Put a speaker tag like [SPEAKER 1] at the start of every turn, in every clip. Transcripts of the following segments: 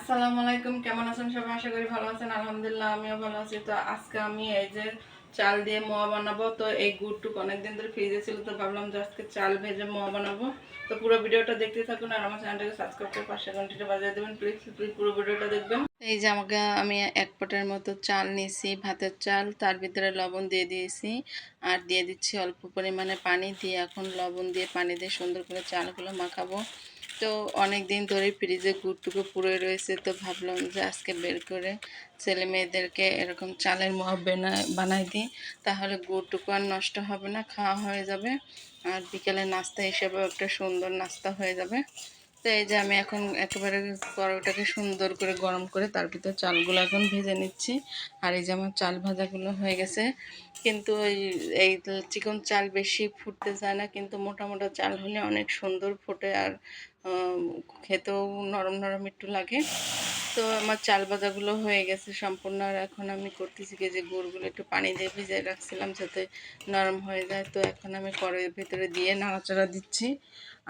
[SPEAKER 1] আসসালামু আলাইকুম। কেমন আছেন সবাই? আশা করি ভালো আছেন। আলহামদুলিল্লাহ আমিও ভালো আছি। তো আজকে আমি এই যে চাল দিয়ে মোয়া বানাবো। তো এই গুড়টুকু অনেকদিন ধরে ফ্রিজে ছিল, তো ভাবলাম যে আজকে চাল ভেজে মোয়া বানাবো। তো পুরো ভিডিওটা দেখতে থাকুন আর আমার চ্যানেলটাকে সাবস্ক্রাইব করে পাশে ঘন্টিটা বাজিয়ে দেবেন। প্লিজ প্লিজ পুরো ভিডিওটা দেখবেন। এই যে আমি এক পটের মতো চাল নিয়েছি, ভাতের চাল। তার ভিতরে লবণ দিয়ে দিয়েছি আর দিয়ে দিচ্ছি অল্প পরিমাণে পানি দিয়ে। এখন লবণ দিয়ে পানি দিয়ে সুন্দর করে চালগুলো মাখাবো। তো অনেক দিন ধরে ফ্রিজে গুড়টুকু পুড়ে রয়েছে, তো ভাবলাম যে আজকে বের করে ছেলে মেয়েদেরকে এরকম চালের মোয়া বানাই দিই, তাহলে গুড়টুকু আর নষ্ট হবে না, খাওয়া হয়ে যাবে। আর বিকেলে নাস্তা হিসেবেও একটা সুন্দর নাস্তা হয়ে যাবে। তো এই যে আমি এখন একেবারে কড়াইটাকে সুন্দর করে গরম করে তার ভিতরে চালগুলো এখন ভেজে নিচ্ছি। আর এই যে আমার চাল ভাজাগুলো হয়ে গেছে। কিন্তু এই চিকন চাল বেশি ফুটতে চায় না, কিন্তু মোটা মোটা চাল হলে অনেক সুন্দর ফোটে আর খেতেও নরম নরম একটু লাগে। তো আমার চাল ভাজাগুলো হয়ে গেছে সম্পূর্ণ। আর এখন আমি করতেছি কি, যে গুড়গুলো একটু পানি দিয়ে ভিজিয়ে রাখছিলাম যাতে নরম হয়ে যায়। তো এখন আমি কড়াইয়ের ভিতরে দিয়ে নাড়াচাড়া দিচ্ছি।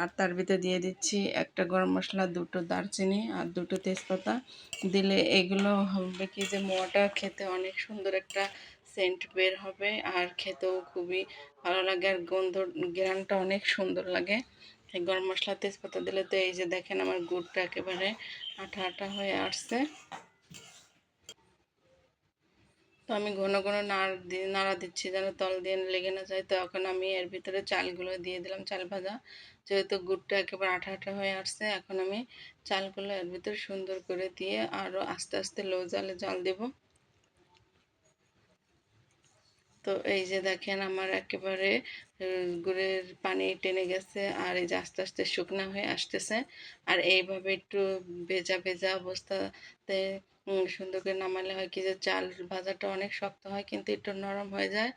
[SPEAKER 1] আর তার ভিতরে দিয়ে দিচ্ছি একটা গরম মশলা, দুটো দারচিনি আর দুটো তেজপাতা। দিলে এগুলো হবে কি, যে মোয়াটা খেতে অনেক সুন্দর একটা সেন্ট বের হবে আর খেতেও খুবই ভালো লাগে। আর ঘ্রাণটা অনেক সুন্দর লাগে এই গরম মশলা তেজপাতা দিলে। তো এই যে দেখেন আমার গুড়টা একেবারে আঠা আঠা হয়ে আসছে। তো আমি ঘন ঘন নাড়া দিচ্ছি যেন তল দিয়ে লেগে না যায়। তো এখন আমি এর ভিতরে চালগুলো দিয়ে দিলাম, চাল ভাজা। যেহেতু গুড়টা একেবারে আঠা আঠা হয়ে আসছে, এখন আমি চালগুলো এর ভিতরে সুন্দর করে দিয়ে আরও আস্তে আস্তে লো জালে জাল দেব। তো এই যে দেখেন আমার একেবারে গুড়ের পানি টেনে গেছে আর এই যে আস্তে আস্তে শুকনা হয়ে আসতেছে। আর এইভাবে একটু ভেজা ভেজা অবস্থাতে সুন্দর করে নামালে হয় কি, যে চাল ভাজাটা অনেক শক্ত হয় কিন্তু একটু নরম হয়ে যায়।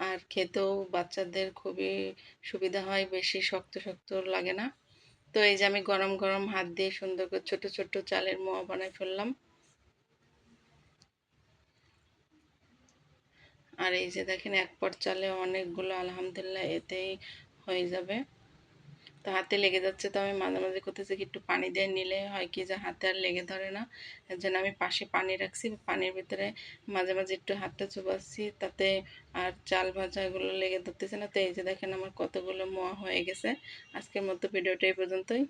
[SPEAKER 1] আর খেতেও বাচ্চাদের খুবই সুবিধা হয়, বেশি শক্ত শক্ত লাগে না। তো এই যে আমি গরম গরম হাত দিয়ে সুন্দর করে ছোট ছোট চালের মোয়া বানাই ফেললাম। আর এই যে দেখেন এক পট চালে অনেকগুলো আলহামদুলিল্লাহ এতেই হয়ে যাবে। তো হাতে লেগে যাচ্ছে, তো আমি মাঝে মাঝে করতেছি কি, একটু পানি দিয়ে নিলে হয় কি যে হাতে আর লেগে ধরে না। এর জন্য আমি পাশে পানি রাখছি, পানির ভিতরে মাঝে মাঝে একটু হাতটা চুবাচ্ছি, তাতে আর চাল ভাজা এগুলো লেগে ধরতেছে না। তো এই যে দেখেন আমার কতগুলো মোয়া হয়ে গেছে। আজকের মতো ভিডিওটা এই পর্যন্তই।